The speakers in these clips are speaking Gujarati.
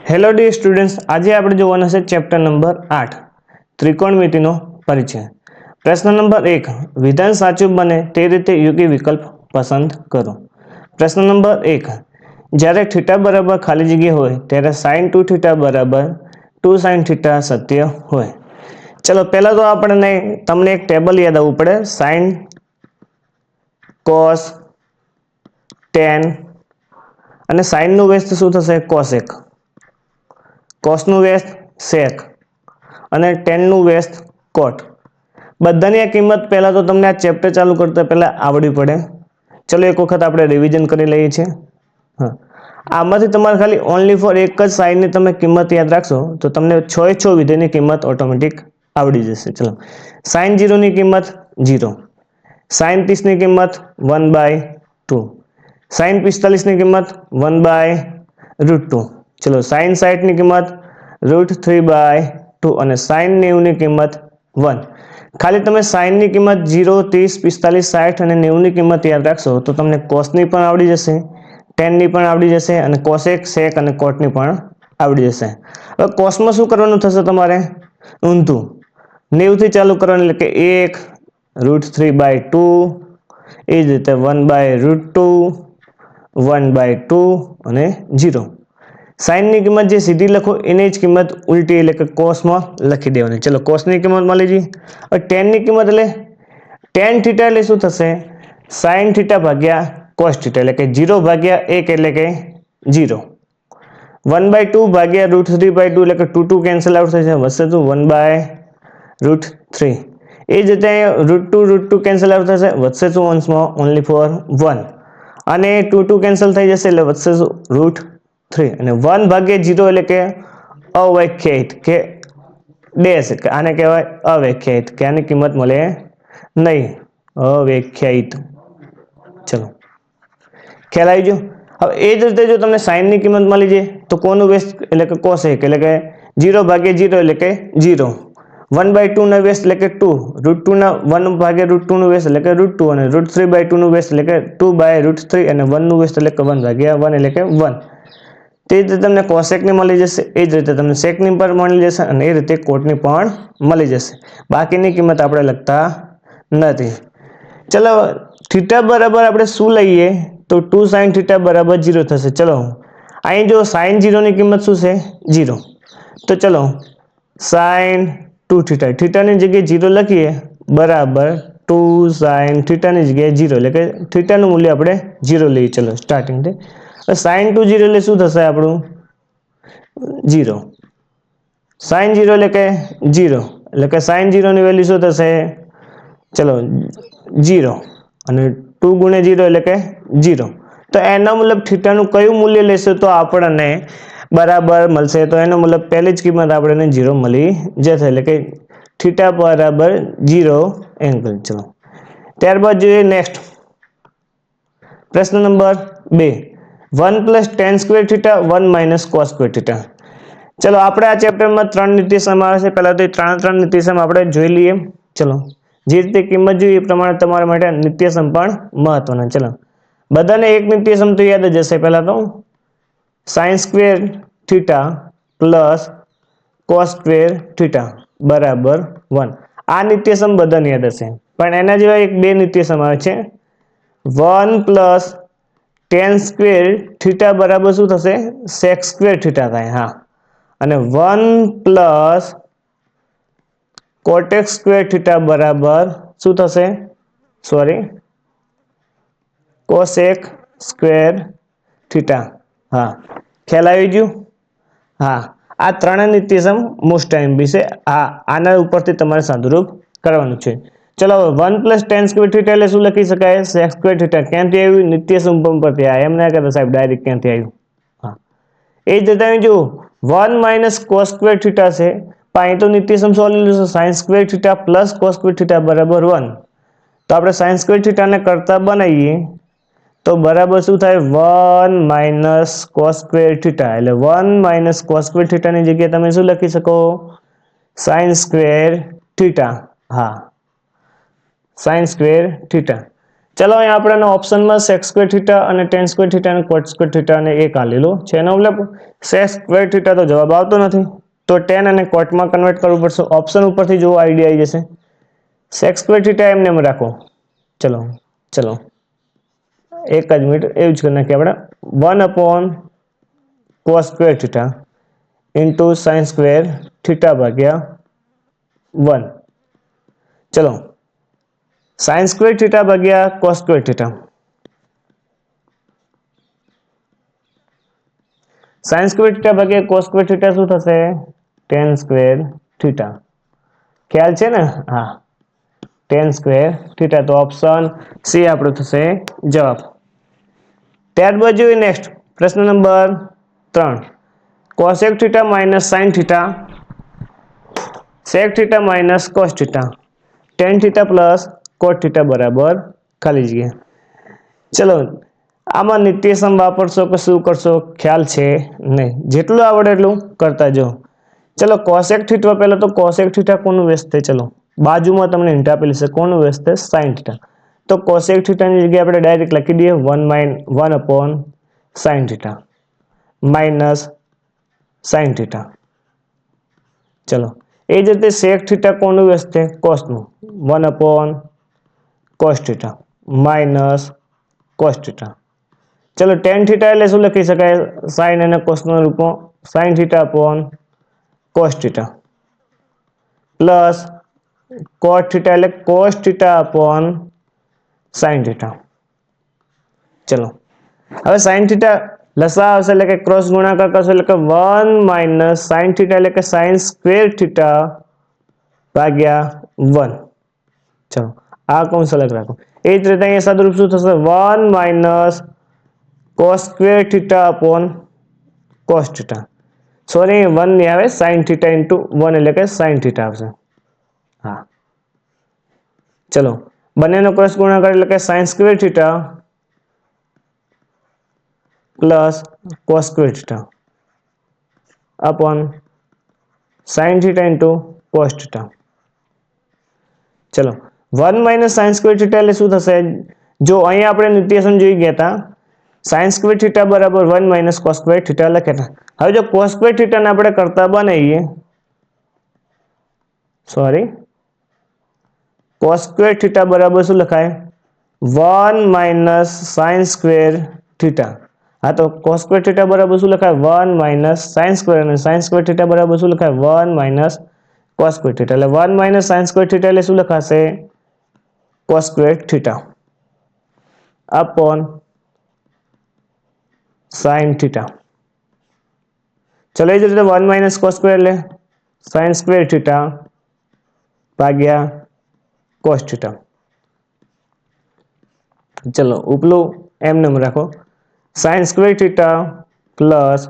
હેલો ડિયર સ્ટુડન્ટ્સ, આજે આપણે જોવાના છે ચેપ્ટર નંબર 8 ત્રિકોણમિતિનો પરિચય. પ્રશ્ન નંબર 1, વિધાન સાચું બને તે રીતે યોગ્ય વિકલ્પ પસંદ કરો. પ્રશ્ન નંબર 1, જ્યારે થીટા બરાબર ખાલી જગ્યા હોય ત્યારે sin 2 થીટા બરાબર 2 sin થીટા સત્ય હોય. ચલો પહેલા તો આપણે તમને એક ટેબલ યાદ આવવું પડે. sin, cos, tan અને sin નું વ્યસ્ત શું થશે? cosec. cos નું વ્યસ્ત sec અને tan નું વ્યસ્ત cot. બધાની આ કિંમત પહેલા તો તમને આ ચેપ્ટર ચાલુ કરતા પહેલા આવડવી પડે. ચલો એક વખત આપણે રિવિઝન કરી લઈએ છીએ. હા, આમાંથી તમારે ખાલી ઓનલી ફોર એક જ સાઈનની તમે કિંમત યાદ રાખશો તો તમને 6 વિધેયની કિંમત ઓટોમેટિક આવડી જશે. ચલો, sin 0 ની કિંમત 0, sin 30 ની કિંમત 1/2, sin 45 ની કિંમત 1/√2. ચલો, sin 60 ની કિંમત √3/2 અને sin 90 ની કિંમત 1. ખાલી તમે sin ની કિંમત 0, 30, 45, 60 અને 90 ની કિંમત યાદ રાખશો તો તમને cos ની પણ આવડી જશે, tan ની પણ આવડી જશે અને cosec, sec અને cot ની પણ આવડી જશે. હવે cos માં શું કરવાનું થશે? તમારે ઊંધું 90 થી ચાલુ કરવાનું, એટલે કે 1 √3/2, એ જ રીતે 1/√2, 1/2 અને 0. sin ની કિંમત જે સીધી લખો એની જ કિંમત ઉલટી એટલે કે cos માં લખી દેવાની. ચલો, cos ની કિંમત મળી ગઈ. હવે tan ની કિંમત એટલે tan થીટા એટલે શું થશે? sin થીટા ભાગ્યા cos થીટા, એટલે કે 0/1 એટલે કે 0. 1/2 ભાગ્યા √3/2 એટલે કે 2 કેન્સલ આઉટ થશે, વધશે તો 1/√3. એ જ રીતે √2 કેન્સલ આઉટ થશે, વધશે તો અંશમાં ઓનલી ફોર 1 અને 2 કેન્સલ થઈ જશે એટલે વધશે √3 અને 1/0 એટલે કે અવ્યાખ્યાયિત કે ડેશ, આને કહેવાય અવ્યાખ્યાયિત કે આની કિંમત મળે નહીં, અવ્યાખ્યાયિત. ચલો, ખ્યાલ આવી ગયો. હવે એ જ રીતે જો તમને sin ની કિંમત મળી જાય તો કોનું વ્યસ્ત એટલે કે cosec, એટલે કે 0/0 એટલે કે 0, 1/2 ના વ્યસ્ત એટલે કે 2, √2 ના 1/√2 નું વ્યસ્ત એટલે કે √2 અને √3/2 નું વ્યસ્ત એટલે કે 2/√3 અને 1 નું વ્યસ્ત એટલે કે 1/1 એટલે કે 1. તે જ રીતે તમને cosec ની મળી જશે, એ જ રીતે તમને sec ની પણ મળી જશે અને એ રીતે cot ની પણ મળી જશે. બાકીની કિંમત આપણે લખતા નથી. ચલો, થીટા બરાબર આપણે શું લઈએ તો 2 sin થીટા બરાબર 0 થશે. ચલો, અહીં જો sin 0 ની કિંમત શું છે? 0. તો ચલો, sin 2 થીટા, થીટાની જગ્યાએ 0 લખીએ બરાબર 2 sin થીટાની જગ્યાએ 0 એટલે કે થીટાનું મૂલ્ય આપણે 0 લઈએ. ચલો, સ્ટાર્ટિંગથી sin 2 0 એટલે શું થશે? આપણું 0. sin 0 એટલે કે 0, એટલે કે sin 0 ની વેલ્યુ શું થશે? ચલો, 0 અને 2 ગુણ્યા 0 એટલે કે 0. તો એનો મતલબ થીટાનું કયું મૂલ્ય લેશે તો આપણને બરાબર મળશે? તો એનો મતલબ પહેલી જ કિંમત આપણને 0 મળી જશે, એટલે કે થીટા બરાબર 0 એંગલ. ચલો, ત્યારબાદ જોઈએ નેક્સ્ટ પ્રશ્ન number 2, 1 + tan square theta 1 - cos square theta. ચલો, આપણે આ ચેપ્ટરમાં 3 નિત્યસમ આવે છે. પહેલા તો એ 3 નિત્યસમ આપણે જોઈ લઈએ. ચલો, જે રીતે કિંમત જોઈએ એ પ્રમાણે તમારા માટે નિત્યસમ પણ મહત્વના. ચલો, બધાને એક નિત્યસમ તો યાદ જ હશે. પહેલા તો sin square theta plus cos square theta બરાબર 1. આ નિત્યસમ બધાને યાદ હશે. પણ એના જેવા એક બે નિત્યસમ આવે છે. 1 + tan સ્ક્વેર થીટા બરાબર શું થશે? sec સ્ક્વેર થીટા થાય. હા, અને 1 + cotec સ્ક્વેર થીટા બરાબર શું થશે? Sorry, cosec square theta. હા, ખ્યાલ આવી ગયું? હા, આ ત્રણ નિત્યસમ મોસ્ટ ટાઈમ છે. હા, આના ઉપરથી તમારે સાદુરૂપ કરવાનું છે. ચલો, 1 + tan સ્ક્વેર થીટા એટલે શું લખી શકાય? sec square theta. ક્યાંથી આવ્યું? નિત્યસમ પરથી આવ્યું. એમ ના કહેતા સાહેબ ડાયરેક્ટ ક્યાંથી આવ્યું. હા, એ જ રીતે જો 1 - cos સ્ક્વેર થીટા છે, પણ અહીં તો નિત્યસમ સોલ્વ લીધું છે. sin square theta plus cos square theta બરાબર 1. તો આપણે sin સ્ક્વેર થીટાને કરતા બનાવીએ તો બરાબર શું થાય? 1 - cos સ્ક્વેર થીટા. એટલે 1 - cos સ્ક્વેર થીટાની જગ્યાએ તમે શું લખી શકો? sin square theta. હા, sin સ્ક્વેર થીટા. ચલો અહીંયા આપણે ઓપ્શનમાં sec સ્ક્વેર થીટા અને tan સ્ક્વેર થીટા અને cot સ્ક્વેર થીટા અને એક આલેલો છે, એનો મતલબ sec સ્ક્વેર થીટા તો જવાબ આવતો નથી, તો tan અને cot માં કન્વર્ટ કરવું પડશે. ઓપ્શન ઉપરથી જો આઈડિયા આવી જશે. sec સ્ક્વેર થીટા એમને એમ રાખો. ચલો એક જ મિનિટ એવું જ કરી નાખીએ આપણે. 1/cos square theta into sin square theta ભાગ્યા 1. ચલો sin સ્ક્વેર થીટા ભાગ્યા cos square theta. sin square theta ભાગ્યા cos સ્ક્વેર થીટા શું થશે? tan square theta. ખ્યાલ છે ને? હા, tan સ્ક્વેર થીટા. તો ઓપ્શન સી આપણો થશે જવાબ. ત્યારબાદ જોઈએ નેક્સ્ટ પ્રશ્ન number 3. cosec theta minus sin theta, sec theta minus cos theta, tan theta plus cot theta બરાબર ખાલી જગ્યા. ચલો આમાં નિત્યસમ વાપરશો કે શું કરશો ખ્યાલ છે નહીં, જેટલું આવડે એટલું કરતા જો. ચલો cosec થીટા, પહેલા તો cosec થીટા કોનું વેસ્ટ થાય? ચલો બાજુમાં તમને હિન્ટ આપેલી છે, કોનું વેસ્ટ થાય? sin theta. તો cosec થીટાની જગ્યાએ આપણે ડાયરેક્ટ લખી દઈએ 1/sin theta minus sin theta. ચલો એ જ રીતે sec થીટા કોનું વેસ્ટ થાય? cosનું 1/cos theta minus cos theta. ચલો tan થીટા એટલે શું લખી શકાય sin અને cos ના રૂપમાં? sin theta upon cos theta plus cot theta એટલે cos theta upon sin theta. ચલો હવે sin થીટા લસા આવશે એટલે કે ક્રોસ ગુણાકાર કરશો એટલે કે 1 માઇનસ sin થીટા એટલે કે sin સ્ક્વેર થીટા ભાગ્યા 1. ચલો આ કૌંસ અલગ રાખો. એ જ રીતે અહીંયા સદરૂપ શું થશે? 1 minus cos square theta upon cos theta. Sorry 1 નહીં આવે, sin થીટા ઇન્ટુ 1 એટલે કે sin થીટા આવશે. હા ચલો બંનેનો ક્રોસ ગુણાકાર એટલે કે sin square theta plus cos square theta upon sin theta into cos theta. ચલો 1 માઇનસ sin સ્ક્વેર થીટા એટલે શું થશે? જો અહીંયા આપણે નિત્યસમ જોઈ ગયા હતા, sin સ્ક્વેર થીટા બરાબર 1 માઇનસ cos સ્ક્વેર થીટા લખ્યા હતા. હવે જો cos સ્ક્વેર થીટાને આપણે કરતા બનાવીએ, cos સ્ક્વેર થીટા બરાબર શું લખાય? 1 માઇનસ sin સ્ક્વેર થીટા. હા તો cos સ્ક્વેર થીટા બરાબર શું લખાય? 1 માઇનસ sin સ્ક્વેર, અને sin સ્ક્વેર થીટા બરાબર શું લખાય? 1 માઇનસ cos સ્ક્વેર થીટા. એટલે 1 માઇનસ sin સ્ક્વેર થીટા એટલે શું લખાશે? cos square theta upon sin theta. ચલો એ જ રીતે 1 માઇનસ cos સ્ક્વેર એટલે sin સ્ક્વેર થીટા ભાગ્યા cos થીટા. ચલો ઉપલું એમને રાખો, sin square theta plus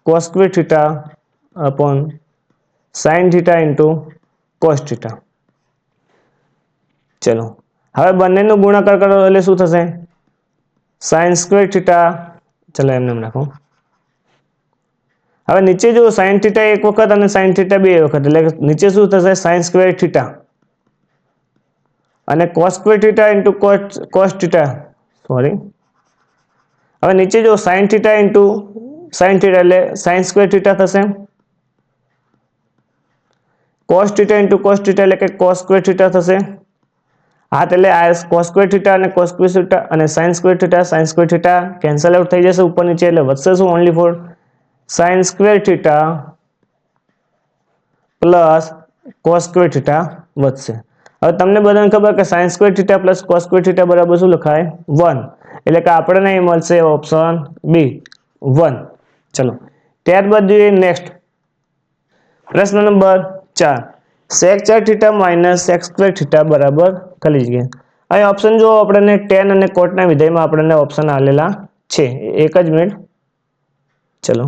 cos square theta upon sin theta into cos theta. ચલો હવે બંનેનો ગુણાકાર કરો એટલે શું થશે? sin સ્ક્વેર થીટા, ચલો એમને રાખો. હવે નીચે જો sin થીટા એક વખત અને sin થીટા બે વખત, એટલે નીચે શું થશે? sin સ્ક્વેર થીટા અને cos square theta into cos theta. હવે નીચે જો sin theta into sin theta એટલે sin સ્ક્વેર થીટા થશે, cos theta into cos theta એટલે કે cos સ્ક્વેર થીટા થશે. હા એટલે આ cos સ્ક્વેર થીટા અને cos સ્ક્વેર થીટા અને sin square theta cancel out થઈ જશે ઉપર નીચે, એટલે વધશે શું? Only four sin square theta plus cos square theta વધશે. હવે તમને બધાને ખબર કે sin square theta plus cos square theta બરાબર શું લખાય? 1. એટલે કે આપણને અહીં મળશે ઓપ્શન બી 1. ચલો ત્યારબાદ જોઈએ નેક્સ્ટ પ્રશ્ન number 4. sec 4 theta minus sec square theta બરાબર ખાલી જગ્યા. અહીં ઓપ્શન જો આપણને tan અને cot ના વિધેયમાં આપણને ઓપ્શન આલેલા છે. એક જ મિનિટ. ચલો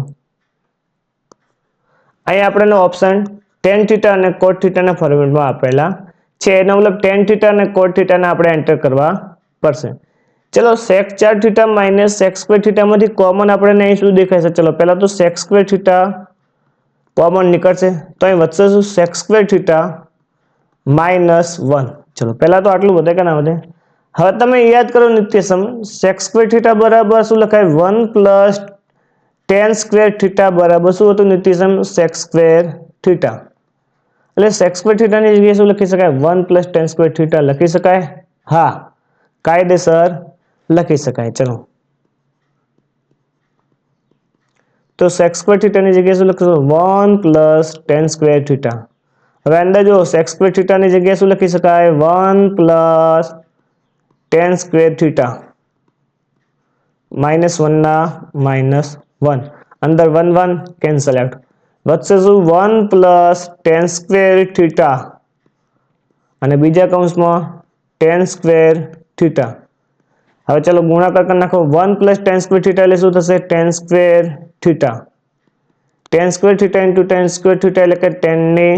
અહીં આપણને ઓપ્શન tan થીટા અને cot થીટાના ફોર્મેટમાં આપેલા છે, એનો મતલબ tan થીટા અને cot થીટાને આપણે એન્ટર કરવા પડશે. ચલો sec 4 theta minus sec square થીટામાંથી કોમન આપણને અહીં શું દેખાય છે? ચલો પહેલા તો sec સ્ક્વેર થીટા કોમન નીકળશે, તો અહીં વધશે શું? sec square theta minus 1. चलो पहला तो आटलू વધે કે ના વધે? હવે તમે યાદ કરો નિત્યસમ sec સ્ક્વેર થીટા બરાબર શું લખાય 1 પ્લસ tan સ્ક્વેર થીટા બરાબર શું હતું નિત્યસમ sec સ્ક્વેર થીટા, એટલે sec સ્ક્વેર થીટાની જગ્યાએ શું લખી શકાય 1 પ્લસ tan સ્ક્વેર થીટા લખી શકાય? હા, કાયદેસર લખી શકાય. ચલો તો sec સ્ક્વેર થીટાની જગ્યાએ શું લખીશું 1 પ્લસ tan સ્ક્વેર થીટા. હવે અંદર જો sec સ્ક્વેર થીટાની જગ્યાએ શું લખી શકાય 1 પ્લસ tan સ્ક્વેર થીટા -1 ના -1 અંદર 1 1 કેન્સલ આઉટ વધશે શું 1 પ્લસ tan સ્ક્વેર થીટા અને બીજા કૌંસમાં tan સ્ક્વેર થીટા. હવે ચલો ગુણાકાર કરી નાખો 1 પ્લસ tan સ્ક્વેર થીટા એટલે શું થશે tan square theta, tan square theta into tan square theta એટલે કે tan ની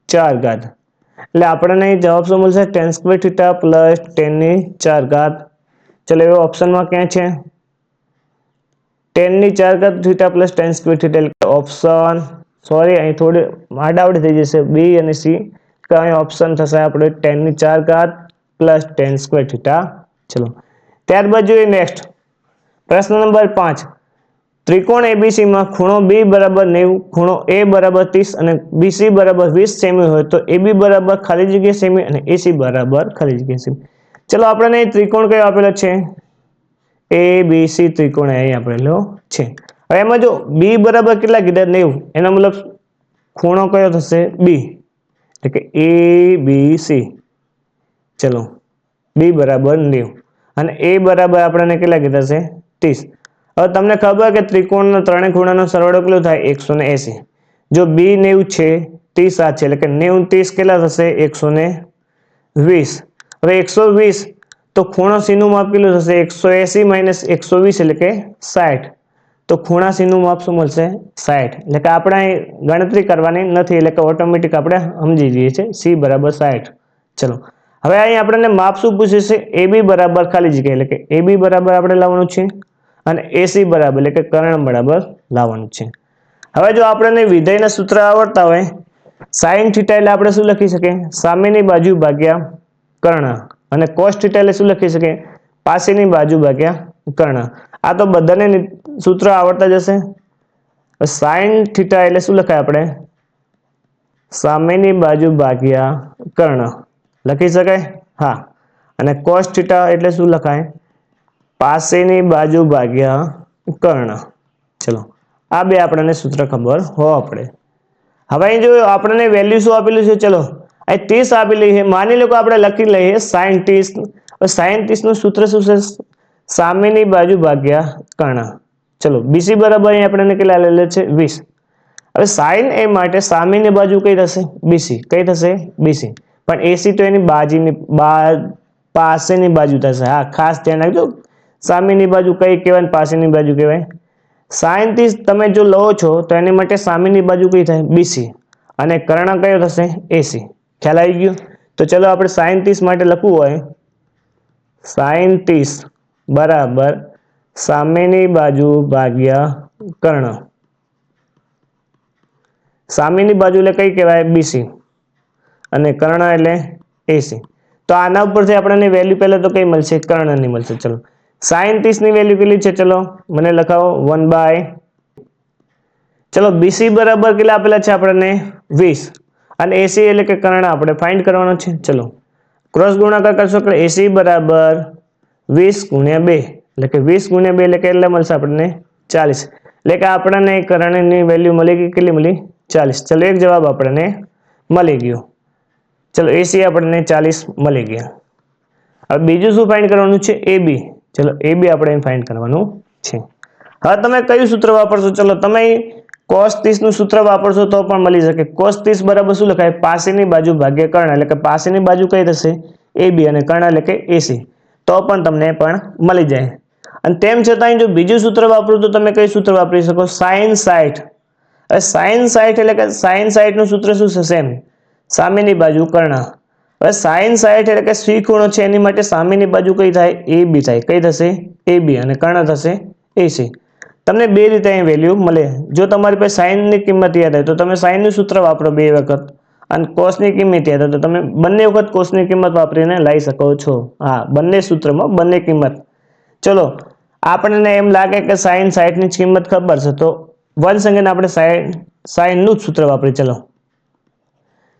4 ઘાત, એટલે આપણને જવાબ શું મળશે tan square theta plus tan ની 4 ઘાત. ચલો એવો ઓપ્શનમાં ક્યાં છે tan ની 4 ઘાત theta plus tan square theta, એટલે ઓપ્શન સોરી અહીં થોડી આડાવડી થઈ જશે બી અને સી, કે અહીં ઓપ્શન થશે આપણે tan ની 4 ઘાત પ્લસ tan સ્ક્વેર થીટા. ચલો ત્યારબાદ જોઈએ નેક્સ્ટ પ્રશ્ન નંબર 5. ત્રિકોણ એબીસી માં ખૂણો બી બરાબર 90, ખૂણો એ બરાબર 30 અને બીસી બરાબર 20 સેમી હોય તો એબી બરાબર ખાલી જગ્યા સેમી અને એસી બરાબર ખાલી જગ્યા સેમી. ચલો આપણને ત્રિકોણ કયો આપેલો છે એબીસી ત્રિકોણ અહીં આપેલો છે. હવે એમાં જો બી બરાબર કેટલા કીધા 90, એનો મતલબ ખૂણો કયો થશે બી, એટલે કે એબીસી. ચલો બી બરાબર 90 અને એ બરાબર આપણને કેટલા કીધા છે 30. હવે તમને ખબર કે ત્રિકોણના ત્રણેય ખૂણાનો સરવાળો કેટલો થાય 180. જો બી 90 છે 30 આ છે એટલે કે 90 30 કેટલા થશે 120. હવે 120 તો ખૂણો સીનું માપ કેટલું થશે 180 માઇનસ 120 એટલે કે 60. તો ખૂણા સીનું માપ શું મળશે 60, એટલે કે આપણે ગણતરી કરવાની નથી, એટલે કે ઓટોમેટિક આપણે સમજી જઈએ છીએ સી બરાબર 60. ચલો હવે અહીં આપણને માપ શું પૂછે છે એબી બરાબર ખાલી જગ્યા, એટલે કે એબી બરાબર આપણે લાવવાનું છે અને એસી બરાબર એટલે કે કર્ણ બરાબર લાવવાનું છે. હવે જો આપણને વિધેયના સૂત્ર આવડતા હોય sin થીટા એટલે આપણે શું લખી શકીએ સામેની બાજુ ભાગ્યા કર્ણ, અને cos થીટા એટલે શું લખી શકીએ પાસેની બાજુ ભાગ્યા કર્ણ. આ તો બધાને સૂત્ર આવડતા જ હશે. sin થીટા એટલે શું લખાય આપણે સામેની બાજુ ભાગ્યા કર્ણ લખી શકાય? હા. અને cos થીટા એટલે શું લખાય પાસેની બાજુ ભાગ્યા કર્ણ. ચલો આ બે આપણને સૂત્ર ખબર હોવા પડે. હવે અહીં જો આપણને વેલ્યુ શું આપેલું છે ચલો અહીં 30 આપેલી છે, માની લો કે આપણે લખી લઈએ sin 30. sin 30 નું સૂત્ર શું છે સામેની બાજુ ભાગ્યા કર્ણ. ચલો બીસી બરાબર અહીં આપણને કેટલા લેલે છે 20. હવે sin એ માટે સામેની બાજુ કઈ થશે બીસી, કઈ થશે બીસી, પણ એસી તો એની બાજુની પાસેની બાજુ થશે. હા ખાસ ધ્યાન રાખજો સામેની બાજુ કઈ કહેવાય પાસેની બાજુ કહેવાય. sin 30 તમે જો લો છો તો એની માટે સામેની બાજુ કઈ થાય બીસી અને કર્ણ કયો થશે એસી. ખ્યાલ આવી ગયો? તો ચલો આપણે sin 30 માટે લખવું હોય sin 30 બરાબર સામેની બાજુ ભાગ્યા કર્ણ. સામેની બાજુ એટલે કઈ કહેવાય બીસી અને કર્ણ એટલે એસી. તો આના ઉપરથી આપણને વેલ્યુ પહેલા તો કઈ મળશે કર્ણની મળશે. ચલો sin 30 ની વેલ્યુ કેટલી છે ચલો મને લખાવો 1/, ચલો બીસી બરાબર કેટલા આપેલા છે આપણને 20 અને એસી એટલે કે કર્ણ આપણે ફાઇન્ડ કરવાનો છે. ચલો ક્રોસ ગુણાકાર કરશો એટલે એસી બરાબર 20 ગુણ્યા 2 એટલે કે 20 ગુણ્યા 2 એટલે કેટલા મળશે આપણને 40, એટલે કે આપણને કર્ણની વેલ્યુ મળી ગઈ કેટલી મળી 40. ચલો એક જવાબ આપણને મળી ગયો. ચલો એસી આપણને 40 મળી ગયા. હવે બીજું શું ફાઇન્ડ કરવાનું છે એબી. ચલો એબી આપણે ફાઇન્ડ કરવાનું છે. હવે તમે કયું સૂત્ર વાપરશો ચલો તમે cos 30 નું સૂત્ર વાપરશો તો પણ મળી શકે. cos 30 બરાબર શું લખાય પાસેની બાજુ ભાગ્યા કર્ણ, એટલે કે પાસેની બાજુ કઈ થશે એબી અને કર્ણ એટલે કે એસી, તો પણ તમને પણ મળી જાય. અને તેમ છતાં જો બીજું સૂત્ર વાપરો તો તમે કઈ સૂત્ર વાપરી શકો sin 60. હવે sin 60 એટલે કે sin 60 નું સૂત્ર શું છે સેમ સામેની બાજુ કર્ણ. હવે sin 60 એટલે કે સી ખૂણો છે એની માટે સામેની બાજુ કઈ થાય એબી થાય, કઈ થશે એબી અને કર્ણ થશે એસી. તમને બે રીતે અહીં વેલ્યુ મળે. જો તમારી પાસે sin ની કિંમત યાદ હોય તો તમે sin નું સૂત્ર વાપરો બે વખત અને કોસની કિંમત યાદ હોય તો તમે બંને વખત કોસની કિંમત વાપરીને લાવી શકો છો. હા, બંને સૂત્રમાં બંને કિંમત. ચલો, આપણને એમ લાગે કે સાઈન 60 ની કિંમત ખબર છે તો 1 સેકન્ડ આપણે સાઈન નું જ સૂત્ર વાપરીએ.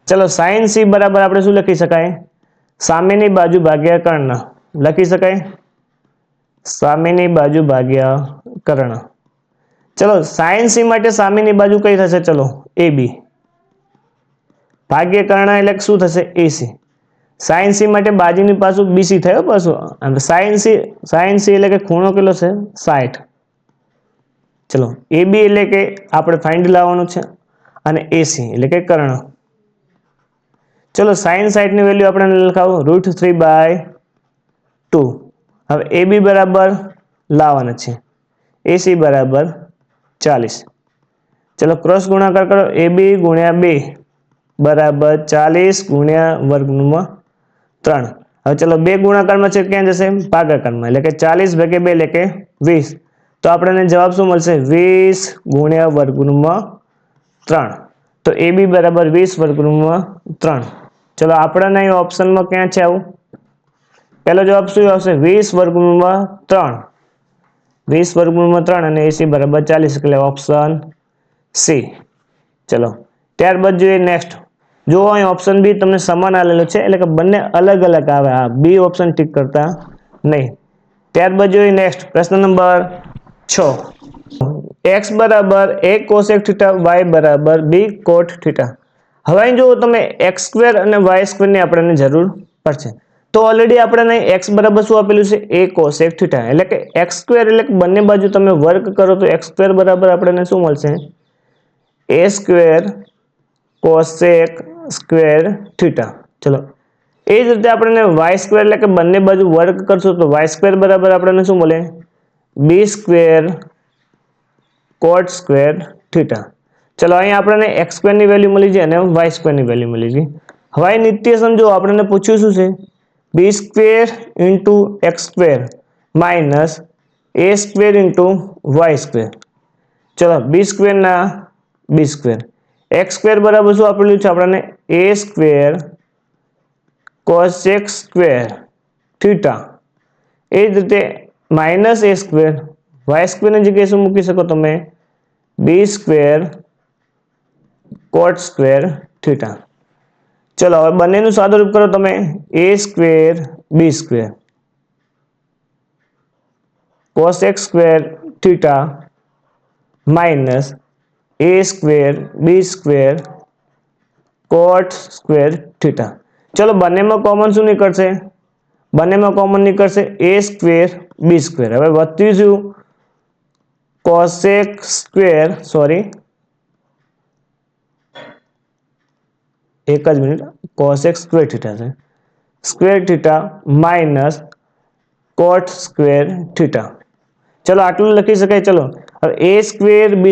ચલો સાઈન c બરાબર આપણે શું લખી શકાય? સામેની બાજુ ભાગ્યા કર્ણ લખી શકાય. સામેની બાજુ ભાગ્યા કર્ણ. ચલો સાઈન c માટે સામેની બાજુ કઈ થશે? ચલો ab ભાગ્ય કર્ણ એટલે શું થશે? ac. સાઈન c માટે બાજુની પાછું bc થયો પાછું. સાઈન c એટલે કે ખૂણો કેટલો છે? 60. ચલો ab એટલે કે આપણે ફાઇન્ડ લાવવાનું છે અને ac એટલે કે કર્ણ. ચલો સાઈન 60 ની વેલ્યુ આપણે લખાવો √3/2. હવે ab બરાબર લાવવાના છે, ac બરાબર 40. ચલો ક્રોસ ગુણાકાર કરો. ab ગુણ્યા 2 બરાબર 40 ગુણ્યા વર્ગમૂળમાં 3. હવે ચલો 2 ગુણાકારમાં છે ક્યાં જશે? ભાગાકારમાં. એટલે કે 40 ભાગ્યા 2 એટલે કે 20. તો આપણને જવાબ શું મળશે? 20 ગુણ્યા વર્ગમૂળમાં 3. તો ab બરાબર 20 વર્ગમૂળમાં 3. ચલો આપણને અહીં ઓપ્શનમાં ક્યાં છે આવું? પહેલો જવાબ શું આવશે? 20 વર્ગમૂળમાં 3. 20 વર્ગમૂળમાં 3 અને ac બરાબર 40 એટલે ઓપ્શન સી. ચલો ત્યારબાદ જોઈએ નેક્સ્ટ. જો અહીં ઓપ્શન બી તમને સમાન આલેલો છે એટલે કે બંને અલગ અલગ આવે. આ બી ઓપ્શન ટીક કરતા નહીં. ત્યારબાદ જોઈએ નેક્સ્ટ પ્રશ્ન નંબર 6. x બરાબર a cosec θ, y બરાબર b cot θ. હવે અહીં જો તમે x² અને y² ની આપણને જરૂર પડશે. તો ઓલરેડી આપણને x બરાબર શું આપેલું છે? a cosec θ. એટલે કે x² એટલે કે બંને બાજુ તમે વર્ગ કરો તો x² બરાબર આપણને શું મળશે? a² cosec square θ. ચલો એ જ રીતે આપણને y² એટલે કે બંને બાજુ વર્ગ કરશો તો y² બરાબર આપણને શું મળે? b² cot square θ. ચલો અહીં આપણને x² ની વેલ્યુ મળી ગઈ અને y² ની વેલ્યુ મળી ગઈ. હવે અહીં નિત્યસમ જો આપણને પૂછ્યું શું છે? b² × x² minus a² × y². ચલો b² ના b². x² બરાબર શું આપેલું છે આપણને? a² cosec square θ. એ જ રીતે માઇનસ a² y² ની જગ્યાએ શું મૂકી શકો તમે? b² cot square θ. ચલો હવે બંનેનું સાદુરૂપ કરો તમે. a² b² cosec square θ minus a² b² cot square θ. ચલો બંનેમાં કોમન શું નીકળશે? બંનેમાં કોમન નીકળશે a² b². હવે વધ્યું શું? cosec સ્ક્વેર cosec સ્ક્વેર θ છે. Square θ minus cot square θ. ચલો આટલું લખી શકાય. ચલો હવે a² b².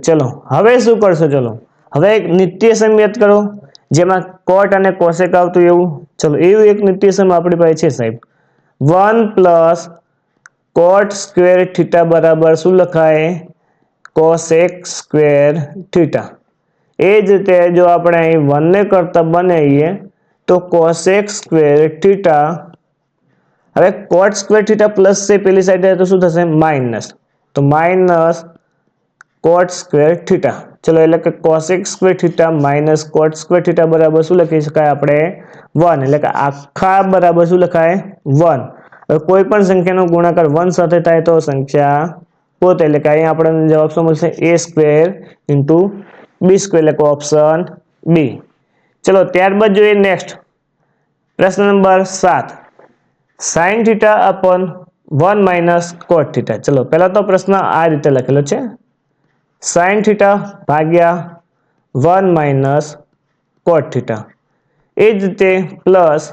ચલો હવે શું કરશો? ચલો હવે એક નિત્યસમ યાદ કરો જેમાં cot અને cosec આવતું એવું. ચલો એવું એક નિત્યસમ આપણી પાસે છે સાહેબ. 1 + cot સ્ક્વેર θ બરાબર શું લખાય? cosec square θ. એ જ રીતે જો આપણે અહીં 1 ને કરતા બનાવીએ તો cosec સ્ક્વેર θ. હવે cot સ્ક્વેર θ પ્લસ છે પેલી સાઈડે તો શું થશે? માઇનસ. તો માઇનસ cot સ્ક્વેર θ. ચલો એટલે કે cosec square θ minus cot square θ બરાબર શું લખી શકાય આપણે? 1. એટલે કે આખા બરાબર શું લખાય? 1. હવે કોઈ પણ સંખ્યાનો ગુણાકાર 1 સાથે થાય તો સંખ્યા પોતે. એટલે કે અહીં આપણને જવાબ શું મળશે? a² × b² એટલે કે ઓપ્શન બી. ચલો ત્યારબાદ જોઈએ નેક્સ્ટ પ્રશ્ન નંબર 7. sin θ upon 1 - cot θ. ચલો પહેલા તો પ્રશ્ન આ રીતે લખેલો છે. sin θ ભાગ્યા 1 - cot θ. એ જ રીતે પ્લસ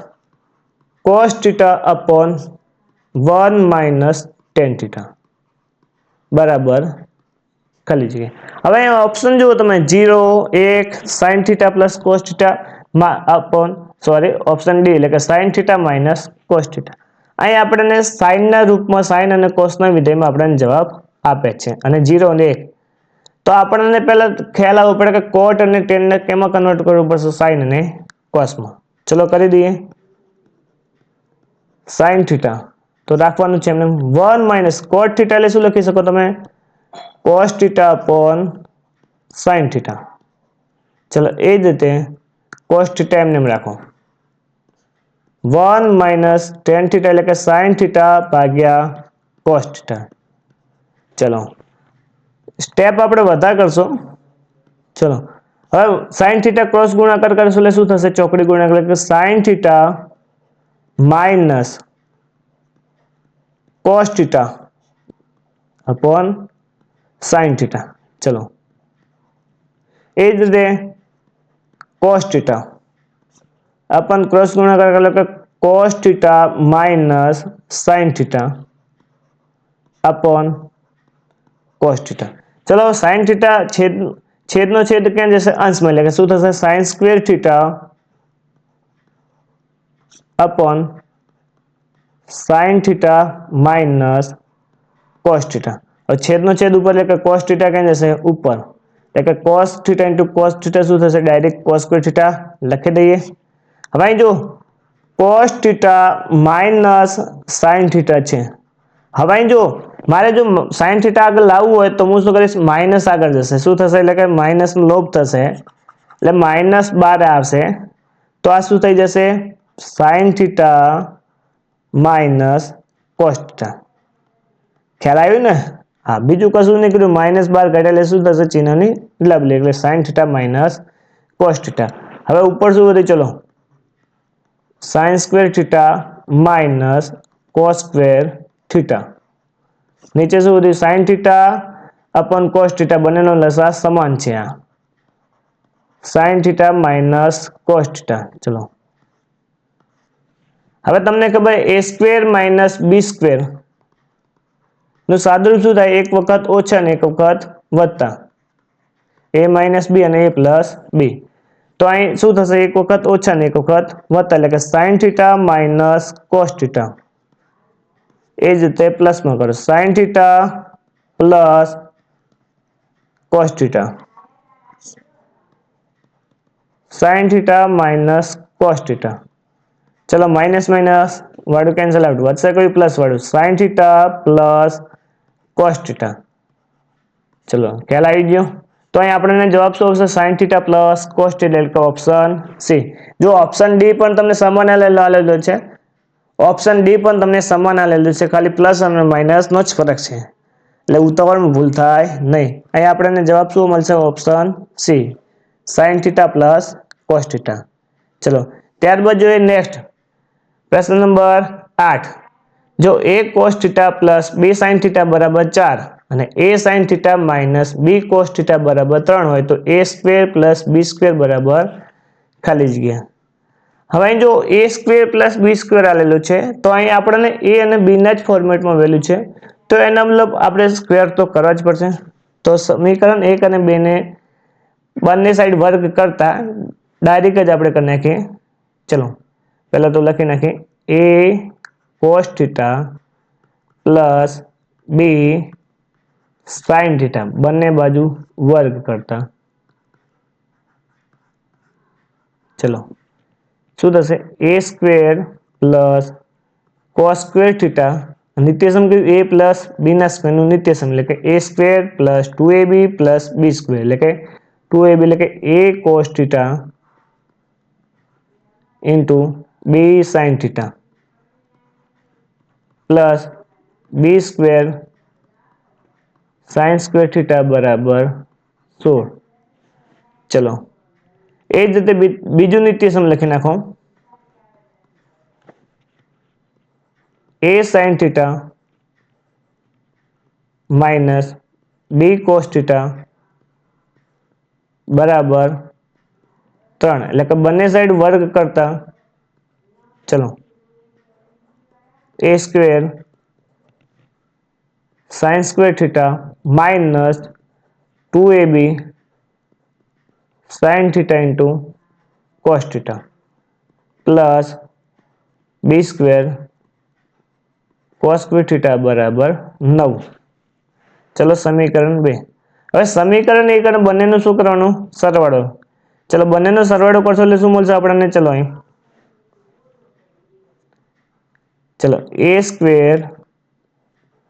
cos θ upon 1 - tan θ બરાબર ખાલી જગ્યા. હવે ઓપ્શન જુઓ તમે 0 1 sin θ plus cos θ option D એટલે કે sin θ minus cos θ. અહીં આપણને sin ના રૂપમાં sin અને cos ના વિધેયમાં આપણને જવાબ આપે છે અને 0 અને 1. તો તો આપણને પહેલા ખ્યાલ આવવો પડે કે કોટ અને ટેન ને કેમાં કન્વર્ટ કરવું પડશે, સાઇન અને કોસમાં. ચલો કરી દઈએ. સાઇન થીટા તો રાખવાનું છે એમને 1 માઇનસ કોટ થીટા એટલે શું લખી શકો તમે, cos theta upon sine theta. ચલો એ જ રીતે કોસ થીટા એમને રાખો 1 માઇનસ ટેન થીટા એટલે કે સાઇન થીટા ભાગ્યા કોસ થીટા. ચલો સ્ટેપ આપણે વધારે કરશો. ચલો હવે સાઇન થીટા ક્રોસ ગુણાકાર કરશું એટલે શું થશે, ચોકડી ગુણાકાર એટલે sine theta minus cos theta upon sine theta. ચલો એ જ રીતે કોસ થીટા अपन क्रॉस गुणाकार कर लो cos theta minus sin theta upon cos theta. चलो sin थीटा छेद नो छेद क्या जैसे अंश में लेके શું થશે sin square theta upon sin theta minus cos theta. और छेद नो छेद ऊपर लेके cos थीटा क्या जैसे ऊपर એટલે cos theta into cos theta શું થશે ડાયરેક્ટ cos સ્ક્વેર થીટા લખી દઈએ. હવે અહીં જો cos theta minus sine theta છે. હવે અહીં જો મારે જો સાઇન થીટા આગળ લાવવું હોય તો હું શું કરીશ, માઇનસ આગળ જશે, શું થશે એટલે કે માઇનસ નો લોપ થશે એટલે માઇનસ 12 આવશે. તો આ શું થઈ જશે sine theta minus cos theta. ખ્યાલ આવ્યું ને? હા, બીજું કશું નહીં કર્યું, -12 કાઢ્યા એટલે શું થશે ચિહ્નની લબલી એટલે sine theta minus cos theta. હવે ઉપર શું વધે, ચલો sign square theta minus cos square theta. नीचे શું વધ્યું sin theta upon cos theta બંનેનો લસા સમાન છે. આ sin theta minus cos theta. ચલો હવે તમને ખબર a square minus b square નું સાદુરૂપ શું થાય, એક વખત ઓછા ને એક વખત વત્તા, a માઇનસ b અને a પ્લસ b. તો અહીં શું થશે એક વખત ઓછા ને એક વખત વત્તા એટલે કે sin theta minus cos theta. એ જ રીતે પ્લસમાં કરો sin theta plus cos theta, sin theta minus cos theta. ચલો માઇનસ માઇનસ વાળું કેન્સલ આઉટ, વધશે કોઈ પ્લસ વાળું sin theta plus cos theta. ચલો ખ્યાલ આવી ગયો? તો અહીં આપણને જવાબ શું આવશે sin theta plus cos theta એટલે કે ઓપ્શન સી. જો ઓપ્શન ડી પણ તમને સમાન આલેલો છે, ઓપ્શન ડી પણ તમને સમાન આલેલું છે, ખાલી પ્લસ અને માઇનસ નો જ ફરક છે એટલે ઉતાવળમાં ભૂલ થાય નહીં. અહીં આપણને જવાબ શું મળશે option C sin theta plus cos theta. ચલો ત્યારબાદ જોઈએ નેક્સ્ટ પ્રશ્ન નંબર 8. જો a cos theta plus b sin theta બરાબર 4 અને a sin theta minus b cos theta બરાબર 3 હોય તો a square plus b square બરાબર ખાલી જગ્યા. હવે અહીં જો a square plus b square આલેલું છે તો અહીં આપણને a અને b ના જ ફોર્મેટમાં વેલ્યુ છે તો એના મતલબ આપણે સ્ક્વેર તો કરવા જ પડશે. તો સમીકરણ 1 અને 2 ને બંને સાઈડ વર્ગ કરતા ડાયરેક્ટ જ આપણે કરી નાખીએ. ચલો પહેલા તો લખી નાખીએ a cos theta plus b sin theta બંને બાજુ વર્ગ કરતા. ચલો શું થશે a square plus cos square theta, નિત્યસમ કયું a પ્લસ b ના સ્ક્વેર નું નિત્યસમ એટલે કે a square plus 2ab plus b square એટલે કે 2ab એટલે કે a cos theta into b sin theta plus b square sin square theta બરાબર 16. ચલો એ જ રીતે બીજું નિત્યસમ લખી નાખો a sin theta minus b cos theta બરાબર 3 એટલે કે બંને સાઈડ વર્ગ કરતા. ચલો a square sin square theta minus 2ab sin theta into cos theta plus b square cos square theta બરાબર 9. ચલો સમીકરણ 2. હવે સમીકરણ એક અને બંનેનું શું કરવાનું? સરવાળો. ચલો બંનેનો સરવાળો કરશો એટલે શું મળશે આપણને? ચલો અહીં ચલો a square